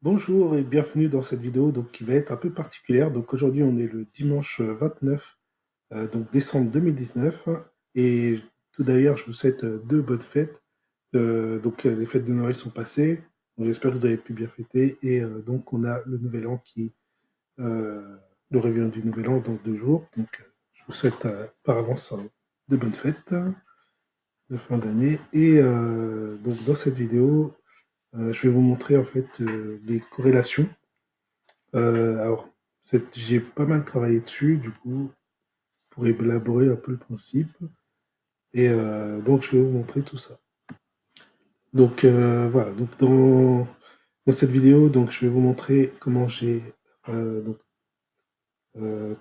Bonjour et bienvenue dans cette vidéo donc, qui va être un peu particulière. Donc aujourd'hui on est le dimanche 29 donc décembre 2019 et tout d'ailleurs je vous souhaite deux bonnes fêtes. Les fêtes de Noël sont passées, donc j'espère que vous avez pu bien fêter et donc on a le nouvel an euh, le réveillon du nouvel an dans 2 jours. Donc je vous souhaite par avance de bonnes fêtes de fin d'année et donc dans cette vidéo je vais vous montrer en fait les corrélations. Alors, j'ai pas mal travaillé dessus, du coup, pour élaborer un peu le principe. Et donc, je vais vous montrer tout ça. Donc, voilà. Donc, dans cette vidéo, donc, je vais vous montrer comment j'ai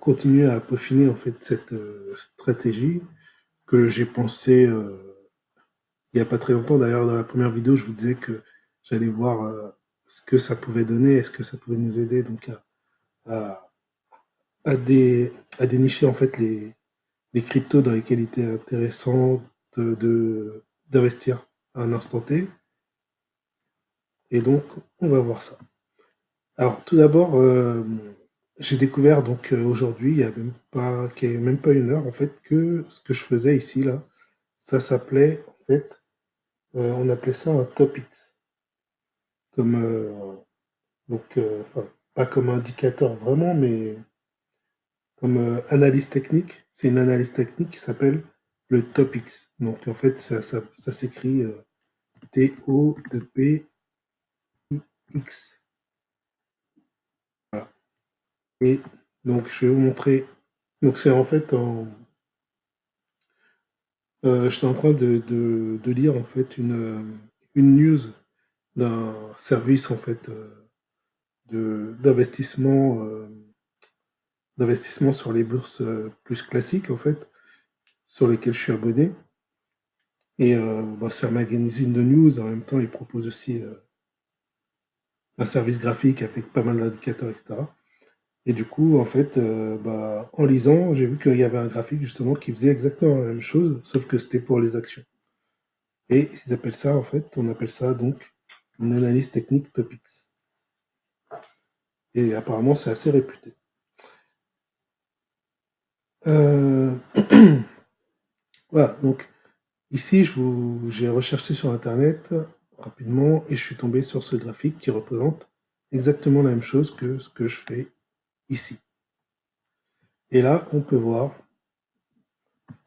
continué à peaufiner en fait cette stratégie que j'ai pensé il n'y a pas très longtemps. D'ailleurs, dans la première vidéo, je vous disais que j'allais voir ce que ça pouvait donner, est-ce que ça pouvait nous aider donc à, à, dé- à dénicher en fait les cryptos dans lesquels il était intéressant d'investir à un instant T. Et donc, on va voir ça. Alors, tout d'abord, j'ai découvert donc aujourd'hui, qu'il n'y a même pas 1 heure, en fait, que ce que je faisais ici, là, ça s'appelait, en fait, on appelait ça un topics. Comme, enfin, pas comme indicateur vraiment, mais comme analyse technique. C'est une analyse technique qui s'appelle le topics. Donc, en fait, ça s'écrit T-O-P-X. Voilà. Et donc, je vais vous montrer. Donc, c'est en fait j'étais en train de lire en fait une news d'un service en fait d'investissement sur les bourses plus classiques en fait, sur lesquelles je suis abonné. Et c'est un magazine de news. En même temps, il propose aussi un service graphique avec pas mal d'indicateurs, etc. Et du coup, en fait, en lisant, j'ai vu qu'il y avait un graphique justement qui faisait exactement la même chose, sauf que c'était pour les actions. Et ils appellent ça, en fait, on appelle ça donc une analyse technique topics. Et apparemment, c'est assez réputé. Euh, voilà, donc ici, j'ai recherché sur Internet rapidement et je suis tombé sur ce graphique qui représente exactement la même chose que ce que je fais ici. Et là, on peut voir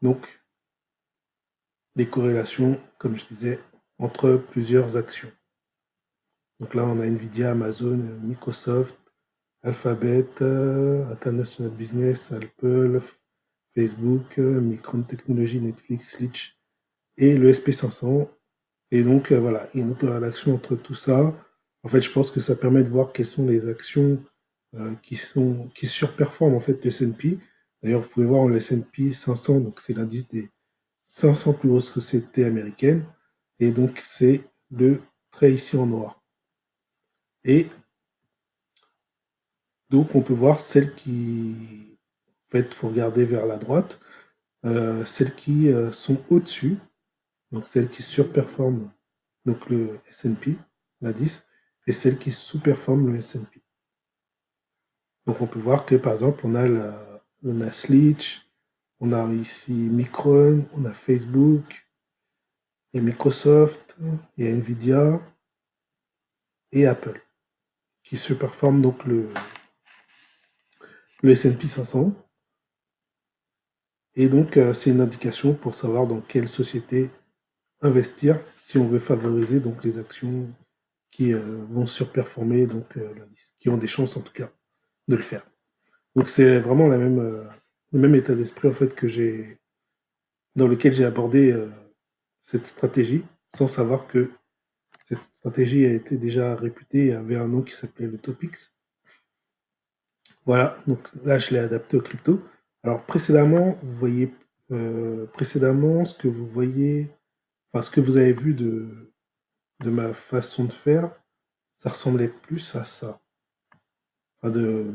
donc les corrélations, comme je disais, entre plusieurs actions. Donc là, on a Nvidia, Amazon, Microsoft, Alphabet, International Business, Apple, Facebook, Micron Technology, Netflix, Litch et le SP500. Et donc, voilà, il y a une corrélation entre tout ça. En fait, je pense que ça permet de voir quelles sont les actions qui surperforment en fait le S&P. D'ailleurs, vous pouvez voir le S&P 500, donc c'est l'indice des 500 plus grosses sociétés américaines. Et donc, c'est le trait ici en noir. Et donc, on peut voir celles qui, en fait, il faut regarder vers la droite, celles qui sont au-dessus, donc celles qui surperforment donc le S&P, l'indice, et celles qui sous-performent le S&P. Donc, on peut voir que, par exemple, on a Slitch, on a ici Micron, on a Facebook, et Microsoft, et Nvidia, et Apple, qui surperforment donc le S&P 500. Et donc, c'est une indication pour savoir dans quelle société investir si on veut favoriser donc les actions qui vont surperformer donc l'indice, qui ont des chances en tout cas de le faire. Donc c'est vraiment le même état d'esprit en fait que dans lequel j'ai abordé cette stratégie, sans savoir que cette stratégie a été déjà réputée et avait un nom qui s'appelait le Topix. Voilà, donc là je l'ai adapté au crypto. Alors précédemment, vous voyez précédemment ce que vous voyez, enfin ce que vous avez vu de ma façon de faire, ça ressemblait plus à ça. Enfin, de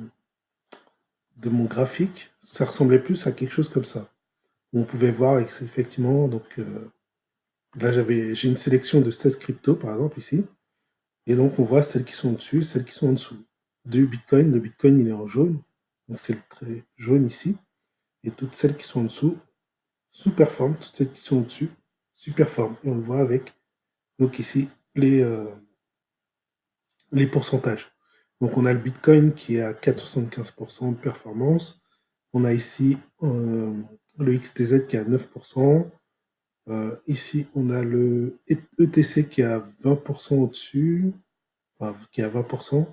mon graphique, ça ressemblait plus à quelque chose comme ça. On pouvait voir effectivement, donc là j'ai une sélection de 16 cryptos par exemple ici, Et donc, on voit celles qui sont au-dessus, celles qui sont en dessous. Du Bitcoin, le Bitcoin, il est en jaune. Donc, c'est le trait jaune ici. Et toutes celles qui sont en dessous sous-performent. Toutes celles qui sont au-dessus sous-performent. Et on le voit avec, donc ici, les pourcentages. Donc, on a le Bitcoin qui est à 4,75% de performance. On a ici le XTZ qui est à 9%. Ici, on a le ETC qui est à 20% au-dessus, enfin, qui est à 20%,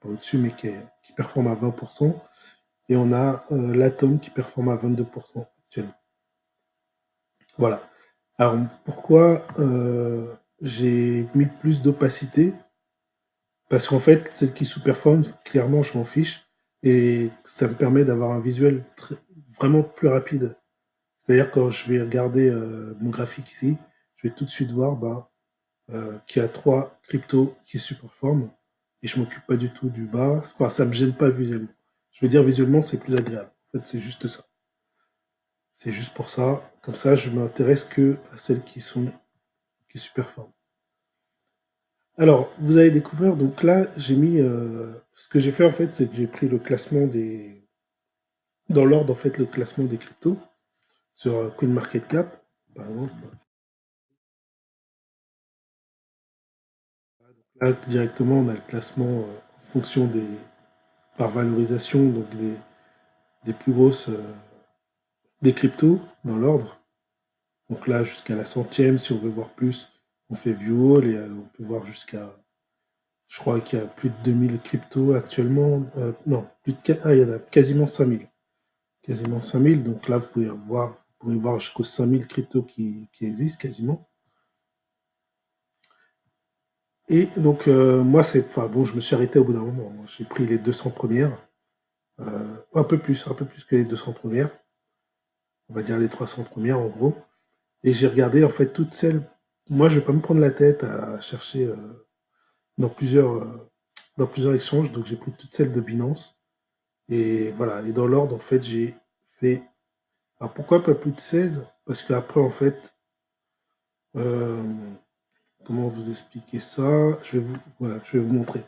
pas au-dessus, mais qui performe à 20%. Et on a l'Atom qui performe à 22% actuellement. Voilà. Alors, pourquoi j'ai mis plus d'opacité? Parce qu'en fait, celle qui sous-performe, clairement, je m'en fiche. Et ça me permet d'avoir un visuel vraiment plus rapide. C'est-à-dire, quand je vais regarder mon graphique ici, je vais tout de suite voir qu'il y a 3 cryptos qui sous-performent. Et je m'occupe pas du tout du bas. Enfin, ça me gêne pas visuellement. Je veux dire, visuellement, c'est plus agréable. En fait, c'est juste ça. C'est juste pour ça. Comme ça, je m'intéresse que à celles qui sous-performent. Alors, vous allez découvrir, donc là, j'ai mis... ce que j'ai fait, en fait, c'est que j'ai pris le classement des... Dans l'ordre, en fait, le classement des cryptos sur CoinMarketCap, par exemple. Là, directement, on a le classement en fonction des... par valorisation, donc des plus grosses... des cryptos, dans l'ordre. Donc là, jusqu'à la centième, si on veut voir plus, on fait View All et on peut voir jusqu'à... Je crois qu'il y a plus de 2000 cryptos actuellement. Non, plus de... Ah, il y en a quasiment 5000. Quasiment 5000. Donc là, vous pouvez voir jusqu'aux 5000 cryptos qui existent quasiment. Et donc, moi, enfin, bon, je me suis arrêté au bout d'un moment. J'ai pris les 200 premières. Un peu plus que les 200 premières. On va dire les 300 premières, en gros. Et j'ai regardé, en fait, toutes celles... Moi, je vais pas me prendre la tête à chercher dans plusieurs, euh, dans plusieurs échanges. Donc, j'ai pris toutes celles de Binance. Et voilà. Et dans l'ordre, en fait, j'ai fait... Alors, pourquoi pas plus de 16? Parce qu'après, en fait, euh, comment vous expliquer ça? Voilà, je vais vous montrer.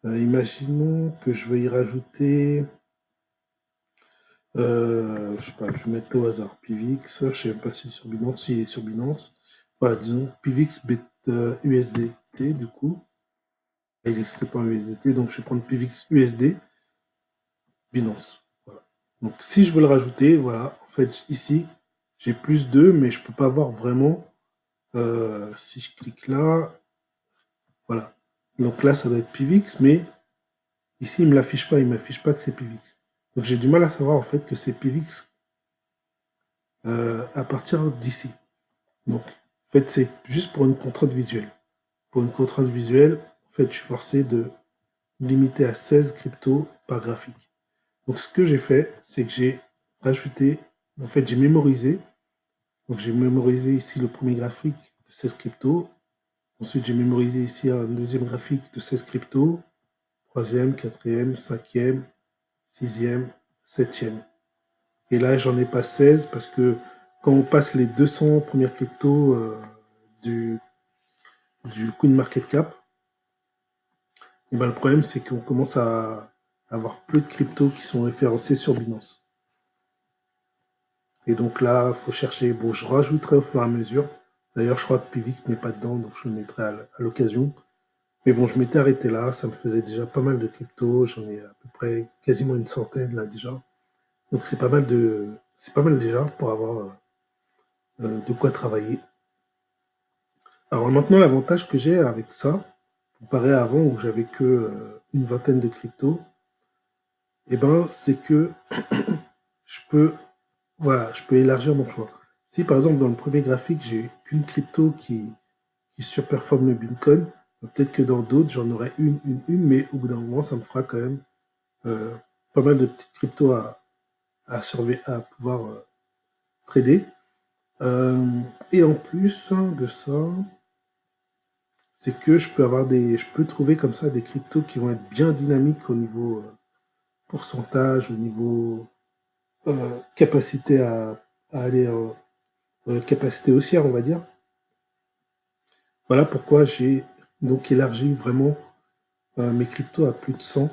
Imaginons que je vais y rajouter, je sais pas, je vais mettre au hasard Pivix, je sais même pas si sur Binance, s'il est sur Binance. Voilà, disons Pivix USDT du coup. Il n'existait pas en USDT, donc je vais prendre Pivix USD Binance. Voilà. Donc si je veux le rajouter, voilà, en fait ici j'ai plus 2, mais je peux pas voir vraiment. Si je clique là, voilà. Donc là ça doit être Pivix, mais ici, il ne me l'affiche pas, il ne m'affiche pas que c'est Pivix. Donc j'ai du mal à savoir en fait que c'est Pivix à partir d'ici. Donc en fait, c'est juste pour une contrainte visuelle. Pour une contrainte visuelle, en fait, je suis forcé de limiter à 16 cryptos par graphique. Donc ce que j'ai fait, c'est que j'ai rajouté, en fait, j'ai mémorisé. Donc j'ai mémorisé ici le premier graphique de 16 cryptos. Ensuite, j'ai mémorisé ici un deuxième graphique de 16 cryptos. Troisième, quatrième, cinquième, sixième, septième. Et là, j'en ai pas 16 parce que quand on passe les 200 premières cryptos du, du CoinMarketCap, et ben le problème, c'est qu'on commence à avoir peu de cryptos qui sont référencés sur Binance. Et donc là, il faut chercher. Bon, je rajouterai au fur et à mesure. D'ailleurs, je crois que Pivix n'est pas dedans, donc je le mettrai à l'occasion. Mais bon, je m'étais arrêté là. Ça me faisait déjà pas mal de cryptos. J'en ai à peu près quasiment une centaine là déjà. Donc c'est pas mal déjà pour avoir de quoi travailler. Alors maintenant, l'avantage que j'ai avec ça, comparé à avant où j'avais que une vingtaine de cryptos, eh ben, c'est que je peux, voilà, je peux élargir mon choix. Si par exemple dans le premier graphique, j'ai qu'une crypto qui surperforme le Bitcoin, peut-être que dans d'autres, j'en aurai une, mais au bout d'un moment, ça me fera quand même euh, pas mal de petites cryptos à pouvoir trader. Et en plus de ça, c'est que je peux trouver comme ça des cryptos qui vont être bien dynamiques au niveau pourcentage, au niveau capacité à aller capacité haussière, on va dire. Voilà pourquoi j'ai donc élargi vraiment mes cryptos à plus de 100,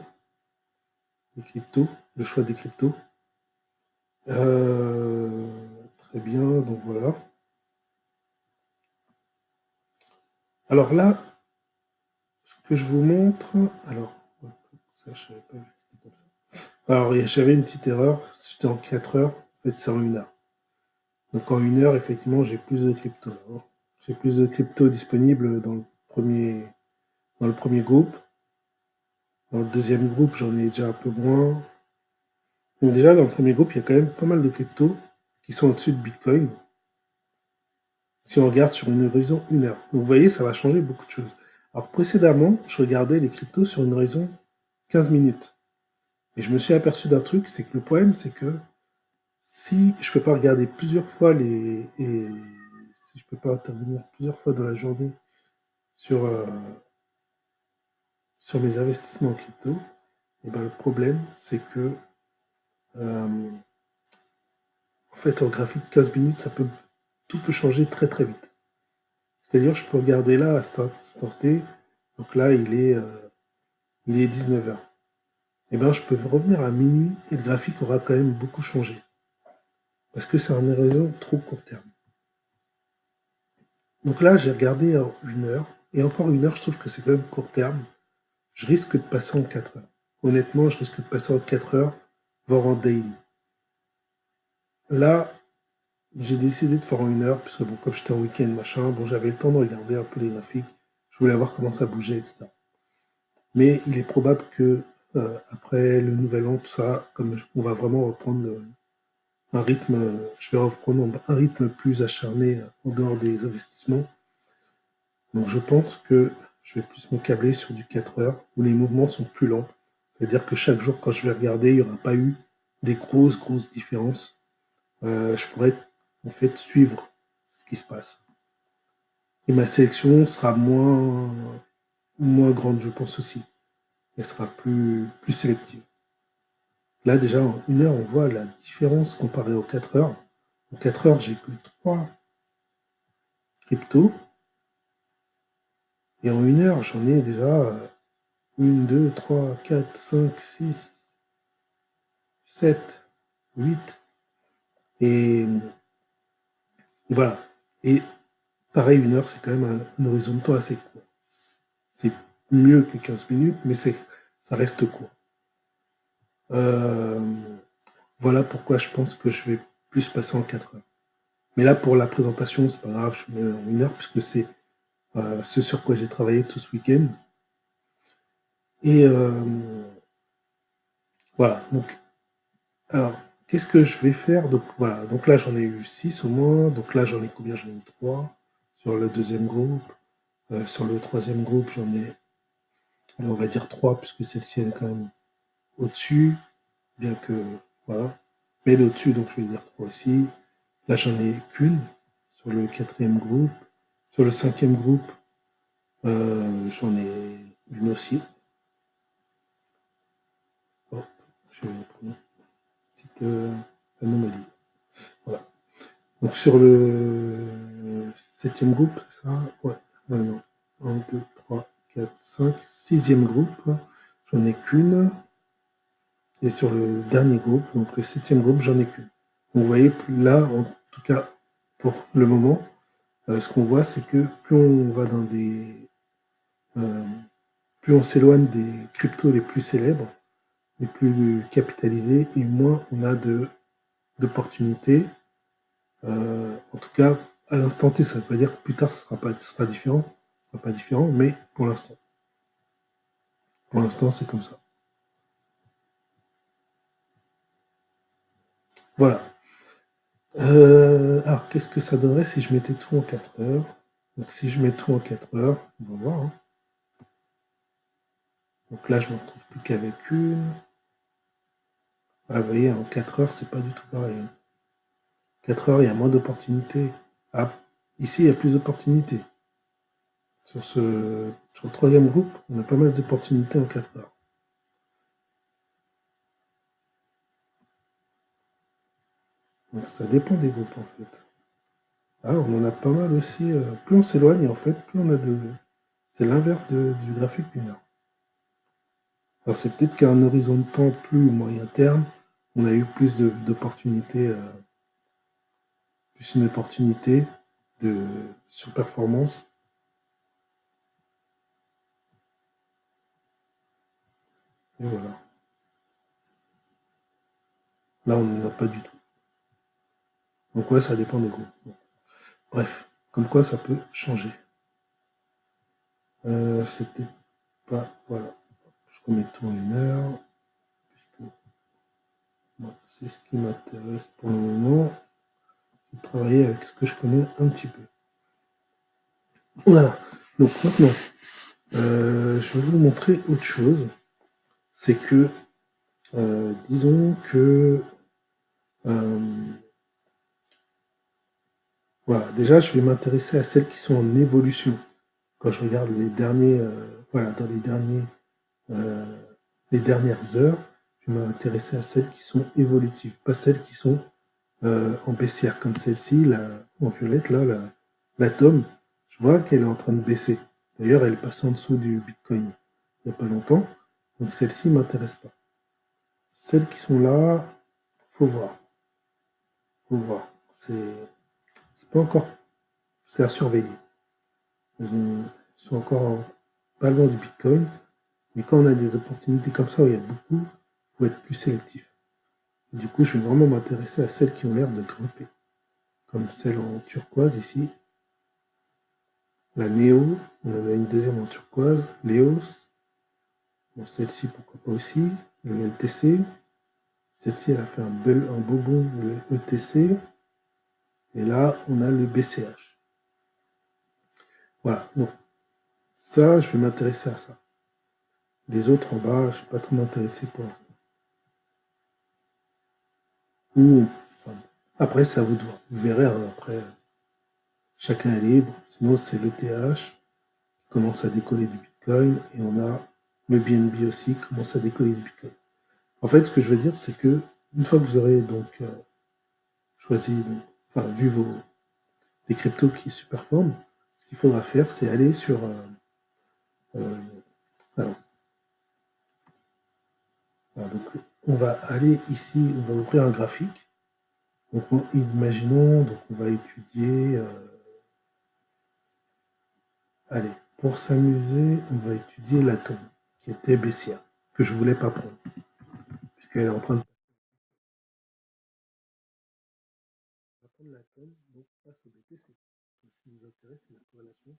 les cryptos, le choix des cryptos. Très bien, donc voilà. Alors là, ce que je vous montre, alors, ça, je savais pas que c'était comme ça. Alors, j'avais une petite erreur, j'étais en 4 heures, en fait, c'est en 1 heure. Donc, en 1 heure, effectivement, j'ai plus de crypto. Hein. J'ai plus de crypto disponibles dans le premier groupe. Dans le deuxième groupe, j'en ai déjà un peu moins. Donc, déjà, dans le premier groupe, il y a quand même pas mal de cryptos qui sont au-dessus de Bitcoin. Si on regarde sur une horizon 1 heure. Donc, vous voyez, ça va changer beaucoup de choses. Alors, précédemment, je regardais les cryptos sur une horizon 15 minutes. Et je me suis aperçu d'un truc, c'est que le problème, c'est que si je peux pas regarder plusieurs fois et si je peux pas intervenir plusieurs fois dans la journée sur, sur mes investissements en crypto, et ben le problème, c'est que euh, en fait, en graphique 15 minutes, tout peut changer très très vite. C'est-à-dire, je peux regarder là à cet instant T, donc là, il est 19 heures. Et ben, je peux revenir à minuit et le graphique aura quand même beaucoup changé. Parce que c'est un horizon trop court terme. Donc là, j'ai regardé en 1 heure, et encore 1 heure, je trouve que c'est quand même court terme. Je risque de passer en 4 heures. Honnêtement, je risque de passer en 4 heures, voire en daily. Là, j'ai décidé de faire en 1 heure, puisque bon, comme j'étais en week-end, machin, bon, j'avais le temps de regarder un peu les graphiques, je voulais voir comment ça bougeait, etc. Mais il est probable que après le nouvel an, tout ça, comme on va vraiment reprendre un rythme, je vais reprendre un rythme plus acharné en dehors des investissements. Donc je pense que je vais plus me câbler sur du 4 heures où les mouvements sont plus lents. C'est-à-dire que chaque jour, quand je vais regarder, il n'y aura pas eu des grosses différences. Je pourrais en fait suivre ce qui se passe. Et ma sélection sera moins grande, je pense aussi. Elle sera plus sélective. Là, déjà, en 1 heure, on voit la différence comparée aux 4 heures. En 4 heures, j'ai que 3 cryptos. Et en 1 heure, j'en ai déjà 1, 2, 3, 4, 5, 6, 7, 8. Et voilà. Et pareil, 1 heure, c'est quand même un horizon de temps assez court. C'est mieux que 15 minutes, mais ça reste court. Euh, voilà pourquoi je pense que je vais plus passer en 4 heures. Mais là, pour la présentation, c'est pas grave, je mets en 1 heure, puisque c'est ce sur quoi j'ai travaillé tout ce week-end. Et voilà. Donc, alors, qu'est-ce que je vais faire? Donc, voilà. Donc là, j'en ai eu 6 au moins. Donc là, j'en ai combien? J'en ai eu 3 sur le deuxième groupe. Sur le troisième groupe, j'en ai, allez, on va dire 3, puisque celle-ci, elle est quand même au-dessus. Bien que, voilà. Mais elle est au-dessus, donc je vais dire 3 aussi. Là, j'en ai qu'une sur le quatrième groupe. Sur le cinquième groupe, j'en ai une aussi. Hop, je vais prendre une petite anomalie. Voilà. Donc sur le septième groupe, ça, ouais, non. 1, 2, 3, 4, 5, sixième groupe, j'en ai qu'une. Et sur le dernier groupe, donc le septième groupe, j'en ai qu'une. Donc vous voyez, là, en tout cas, pour le moment, ce qu'on voit, c'est que plus on va dans euh, plus on s'éloigne des cryptos les plus célèbres, les plus capitalisés, et moins on a d'opportunités. En tout cas, à l'instant T, ça ne veut pas dire que plus tard ce sera différent. Ce sera pas différent, mais pour l'instant. Pour l'instant, c'est comme ça. Voilà. Alors, qu'est-ce que ça donnerait si je mettais tout en 4 heures? Donc, si je mets tout en 4 heures, on va voir. Hein. Donc là, je ne me retrouve plus qu'avec une. Ah, vous voyez, en 4 heures, c'est pas du tout pareil. 4 heures, il y a moins d'opportunités. Ah, ici, il y a plus d'opportunités. Sur le troisième groupe, on a pas mal d'opportunités en 4 heures. Donc, ça dépend des groupes, en fait. Ah, on en a pas mal aussi. Plus on s'éloigne, en fait, plus on a de. C'est l'inverse du graphique lunaire. Alors c'est peut-être qu'à un horizon de temps plus moyen terme, on a eu plus d'opportunités, plus une opportunité de surperformance. Et voilà. Là, on n'en a pas du tout. Donc ouais, ça dépend des groupes. Bon. Bref, comme quoi ça peut changer. C'était pas... Voilà. Je remets tout en 1 heure. Puisque moi, c'est ce qui m'intéresse pour le moment. C'est de travailler avec ce que je connais un petit peu. Voilà. Donc maintenant, je vais vous montrer autre chose. C'est que, disons que... voilà, déjà, je vais m'intéresser à celles qui sont en évolution. Quand je regarde les derniers, voilà, dans euh, les dernières heures, je vais m'intéresser à celles qui sont évolutives, pas celles qui sont en baissière, comme celle-ci, en violette, là, l'atome. Je vois qu'elle est en train de baisser. D'ailleurs, elle est passée en dessous du Bitcoin il n'y a pas longtemps. Donc celle-ci ne m'intéresse pas. Celles qui sont là, faut voir. Faut voir. C'est pas encore. C'est à surveiller. Sont encore pas loin du Bitcoin. Mais quand on a des opportunités comme ça où il y a beaucoup, il faut être plus sélectif. Du coup, je vais vraiment m'intéresser à celles qui ont l'air de grimper. Comme celle en turquoise ici. La Néo, on en a une deuxième en turquoise. Léos. Bon, celle-ci, pourquoi pas aussi. Le LTC. Celle-ci, elle a fait un beau bond, le ETC. Et là, on a le BCH. Voilà. Donc, ça, je vais m'intéresser à ça. Les autres en bas, je ne vais pas trop m'intéresser pour l'instant. Ou, enfin, après, c'est à vous de voir. Vous verrez, hein, après, chacun est libre. Sinon, c'est l'ETH qui commence à décoller du Bitcoin. Et on a le BNB aussi qui commence à décoller du Bitcoin. En fait, ce que je veux dire, c'est que une fois que vous aurez donc choisi, enfin, vu les cryptos qui se performent, ce qu'il faudra faire, c'est aller sur... euh, alors, donc, on va aller ici, on va ouvrir un graphique. Donc, imaginons, donc on va étudier... allez, pour s'amuser, on va étudier l'atome, qui était baissière, que je ne voulais pas prendre, puisqu'elle est en train de prendre l'atome, donc face au BTC. Donc, ce qui nous intéresse, c'est la corrélation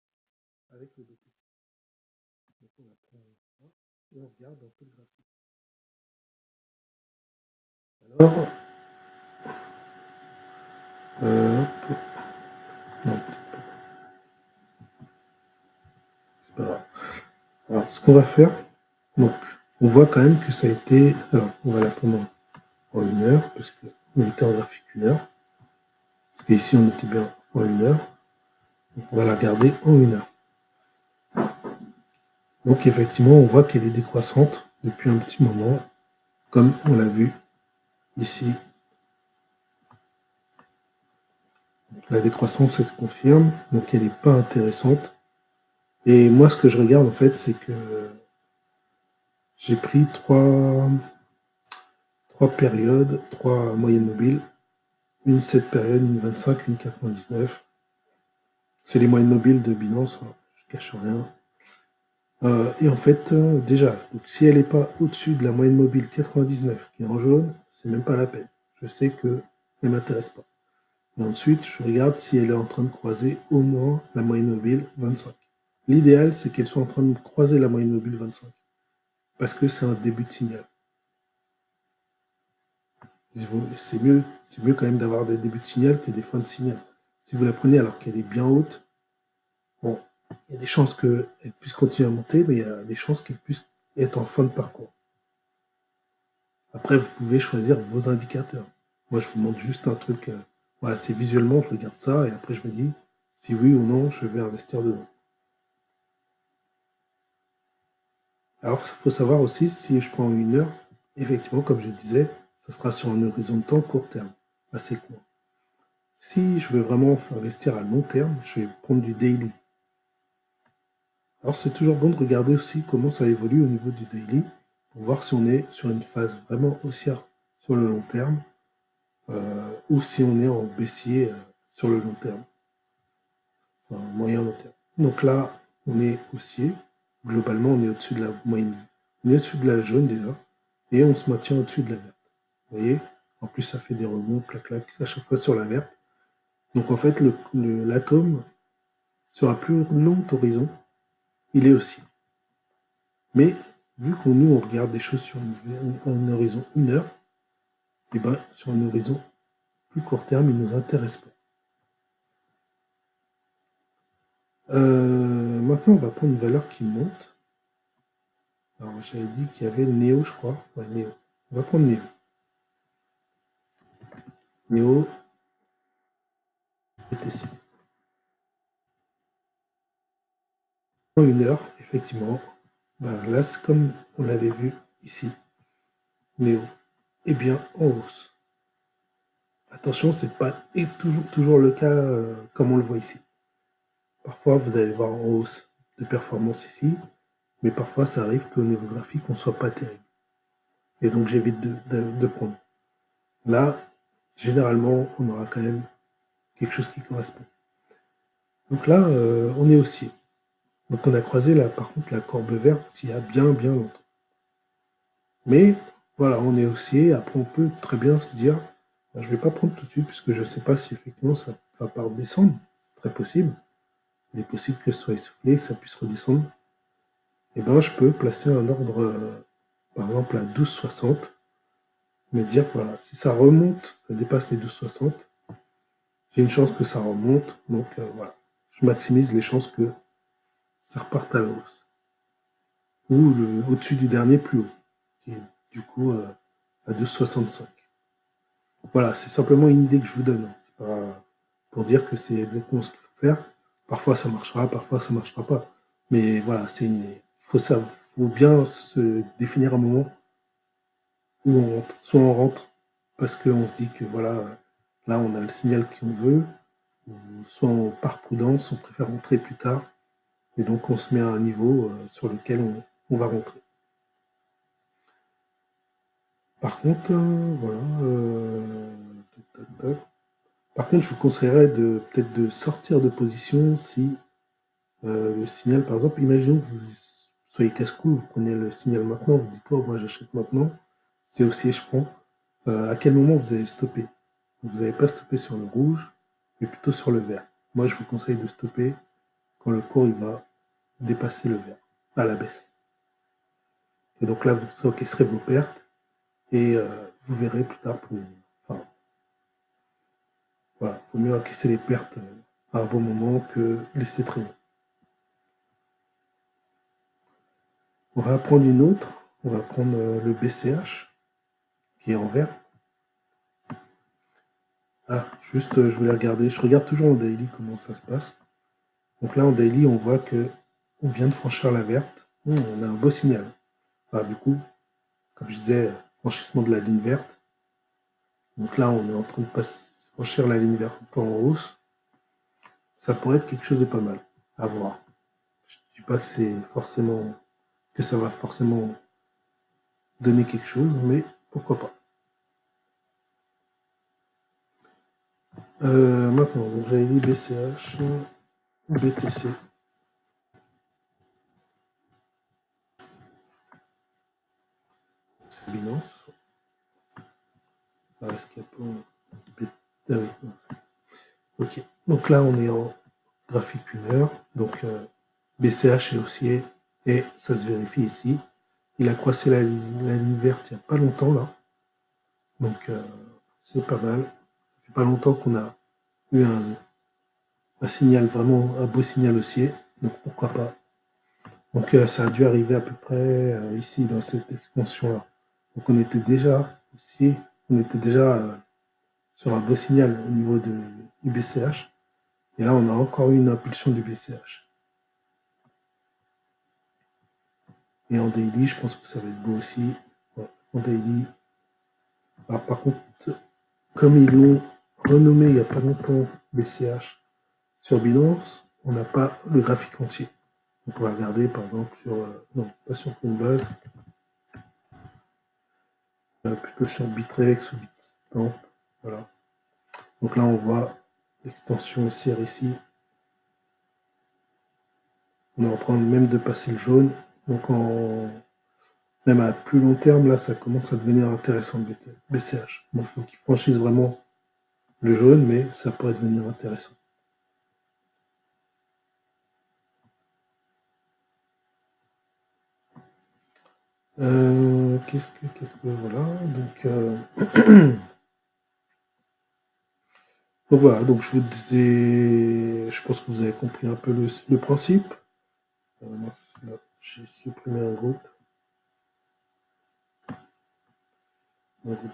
avec le BTC. Donc on va prendre ça et on regarde un peu le graphique. Alors, non, c'est pas grave. Alors, ce qu'on va faire, donc, on voit quand même que ça a été. Alors, on va la prendre en 1 heure, parce qu'on était en graphique 1 heure. Parce qu'ici, on était bien en 1 heure. Donc, on va la garder en 1 heure. Donc, effectivement, on voit qu'elle est décroissante depuis un petit moment, comme on l'a vu ici. Donc, la décroissance, elle se confirme, donc elle n'est pas intéressante. Et moi, ce que je regarde, en fait, c'est que j'ai pris trois périodes, trois moyennes mobiles, une 7 périodes, une 25, une 99. C'est les moyennes mobiles de Binance, hein, je cache rien. Et en fait, déjà, donc si elle n'est pas au-dessus de la moyenne mobile 99 qui est en jaune, c'est même pas la peine. Je sais qu'elle ne m'intéresse pas. Et ensuite, je regarde si elle est en train de croiser au moins la moyenne mobile 25. L'idéal, c'est qu'elle soit en train de croiser la moyenne mobile 25. Parce que c'est un début de signal. C'est mieux quand même d'avoir des débuts de signal que des fins de signal. Si vous la prenez alors qu'elle est bien haute, bon, il y a des chances qu'elle puisse continuer à monter, mais il y a des chances qu'elle puisse être en fin de parcours. Après, vous pouvez choisir vos indicateurs. Moi, je vous montre juste un truc. Voilà, c'est visuellement, je regarde ça et après, je me dis si oui ou non, je vais investir dedans. Alors, il faut savoir aussi, si je prends 1 heure, effectivement, comme je disais, ça sera sur un horizon de temps court terme, assez court. Si je veux vraiment investir à long terme, je vais prendre du daily. Alors c'est toujours bon de regarder aussi comment ça évolue au niveau du daily pour voir si on est sur une phase vraiment haussière sur le long terme ou si on est en baissier sur le long terme, enfin moyen long terme. Donc là, on est haussier. Globalement, on est au-dessus de la moyenne. On est au-dessus de la jaune déjà et on se maintient au-dessus de la verte. Vous voyez? En plus, ça fait des rebonds, clac, clac, à chaque fois sur la verte. Donc en fait, l'atome, sur un plus long horizon, il est aussi. Mais vu qu'on nous, on regarde des choses sur un horizon 1 heure, et ben sur un horizon plus court terme, il ne nous intéresse pas. Maintenant, on va prendre une valeur qui monte. Alors, j'avais dit qu'il y avait le Néo, je crois. Ouais, Néo. On va prendre Néo. Néo, BTC. En 1 heure, effectivement, ben là, c'est comme on l'avait vu ici. Néo est bien en hausse. Attention, c'est pas toujours le cas comme on le voit ici. Parfois, vous allez voir en hausse de performance ici, mais parfois, ça arrive qu'au niveau graphique, on ne soit pas terrible. Et donc, j'évite de prendre. Là, généralement, on aura quand même quelque chose qui correspond. Donc là, on est haussier. Donc on a croisé là, par contre, la courbe verte il y a bien longtemps. Mais voilà, on est haussier. Après, on peut très bien se dire, je ne vais pas prendre tout de suite puisque je ne sais pas si effectivement ça va pas redescendre. C'est très possible. Il est possible que ce soit essoufflé, que ça puisse redescendre. Et bien, je peux placer un ordre, par exemple, à 12,60. Me dire, voilà, si ça remonte, ça dépasse les 12,60, j'ai une chance que ça remonte. Donc voilà, je maximise les chances que ça reparte à la hausse. Ou au-dessus du dernier plus haut, qui est du coup à 2,65. Voilà, c'est simplement une idée que je vous donne. C'est pas pour dire que c'est exactement ce qu'il faut faire. Parfois ça marchera, parfois ça marchera pas. Mais voilà, faut bien se définir un moment où on rentre. Soit on rentre parce qu'on se dit que voilà, là on a le signal qu'on veut, ou soit on, par prudence, on préfère rentrer plus tard, et donc on se met à un niveau sur lequel on va rentrer. Par contre, voilà. Par contre, je vous conseillerais peut-être de sortir de position si le signal, par exemple, imaginons que vous soyez casse-cou, vous prenez le signal maintenant, vous dites, oh, moi j'achète maintenant, c'est aussi, je prends. À quel moment vous allez stopper? Vous n'allez pas stopper sur le rouge, mais plutôt sur le vert. Moi, je vous conseille de stopper quand le cours il va dépasser le vert, à la baisse. Et donc là, vous encaisserez vos pertes et vous verrez plus tard pour. Enfin, voilà, il vaut mieux encaisser les pertes à un bon moment que laisser traîner. On va prendre une autre, on va prendre le BCH qui est en vert. Ah, juste, je voulais regarder, je regarde toujours en daily comment ça se passe. Donc là, en daily, on voit que on vient de franchir la verte. On a un beau signal. Ah, du coup, comme je disais, franchissement de la ligne verte. Donc là, on est en train de franchir la ligne verte en hausse. Ça pourrait être quelque chose de pas mal à voir. Je ne dis pas que ça va forcément donner quelque chose, mais pourquoi pas. Maintenant, j'avais dit BCH, BTC. C'est Binance. Est-ce qu'il y a pas... Ah oui. Ok. Donc là, on est en graphique 1 heure. Donc BCH est haussier et ça se vérifie ici. Il a croisé la ligne verte il n'y a pas longtemps là. Donc c'est pas mal. Ça fait pas longtemps qu'on a eu un signal, vraiment un beau signal haussier. Donc pourquoi pas. Donc ça a dû arriver à peu près ici dans cette extension là. Donc on était déjà haussier, on était déjà sur un beau signal au niveau du BCH. Et là on a encore eu une impulsion du BCH. Et en daily, je pense que ça va être beau aussi. Ouais, en daily. Alors par contre, comme ils l'ont renommé il n'y a pas longtemps BCH sur Binance, on n'a pas le graphique entier. Donc on va regarder par exemple sur. Non, pas sur Coinbase. plutôt sur Bitrex ou Bitstamp. Voilà. Donc là, on voit l'extension SIR ici. On est en train même de passer le jaune. Donc même à plus long terme, là, ça commence à devenir intéressant le BCH. Bon, il faut qu'il franchisse vraiment le jaune, mais ça pourrait devenir intéressant. Qu'est-ce que voilà, donc voilà, donc je vous disais, je pense que vous avez compris un peu le principe. Là, j'ai supprimé un groupe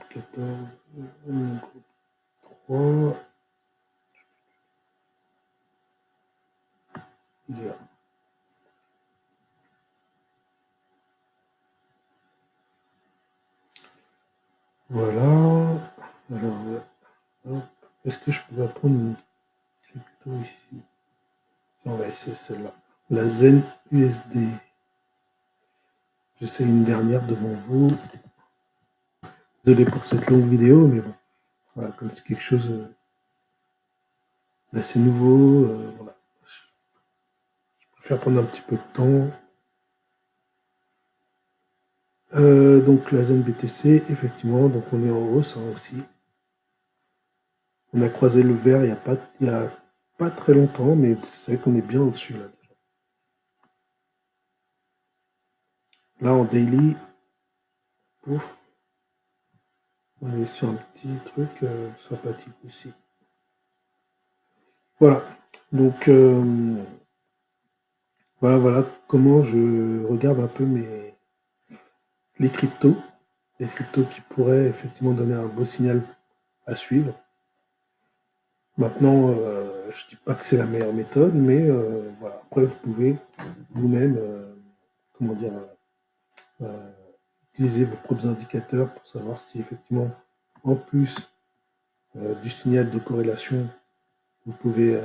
14, un groupe 3, il est là. Voilà. Alors, est-ce que je peux prendre une crypto ici? On va essayer celle-là. La Zen USD. J'essaie une dernière devant vous. Désolé pour cette longue vidéo, mais bon, voilà, comme c'est quelque chose d'assez nouveau, voilà. Je préfère prendre un petit peu de temps. Donc la Zen BTC, effectivement, donc on est en hausse aussi. On a croisé le vert il y a pas très longtemps, mais c'est vrai qu'on est bien au-dessus là. Là en daily, pouf, on est sur un petit truc sympathique aussi. Voilà. Donc voilà comment je regarde un peu les cryptos. Les cryptos qui pourraient effectivement donner un beau signal à suivre. Maintenant, je ne dis pas que c'est la meilleure méthode, mais voilà. Après, vous pouvez vous-même, comment dire, euh, utiliser vos propres indicateurs pour savoir si effectivement, en plus du signal de corrélation, vous pouvez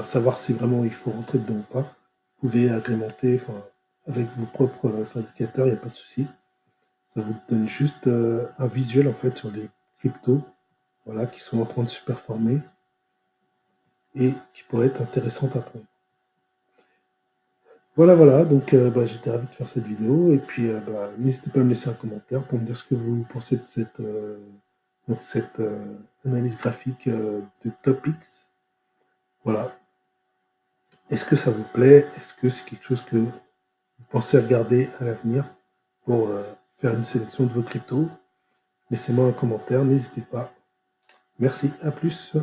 savoir si vraiment il faut rentrer dedans ou pas. Vous pouvez agrémenter avec vos propres indicateurs, il n'y a pas de souci. Ça vous donne juste un visuel en fait sur les cryptos, voilà, qui sont en train de se performer et qui pourraient être intéressantes à prendre. Voilà, donc j'étais ravi de faire cette vidéo et puis n'hésitez pas à me laisser un commentaire pour me dire ce que vous pensez de cette analyse graphique de Topix. Voilà. Est-ce que ça vous plaît? Est-ce que c'est quelque chose que vous pensez regarder à l'avenir pour faire une sélection de vos cryptos? Laissez-moi un commentaire, n'hésitez pas. Merci, à plus.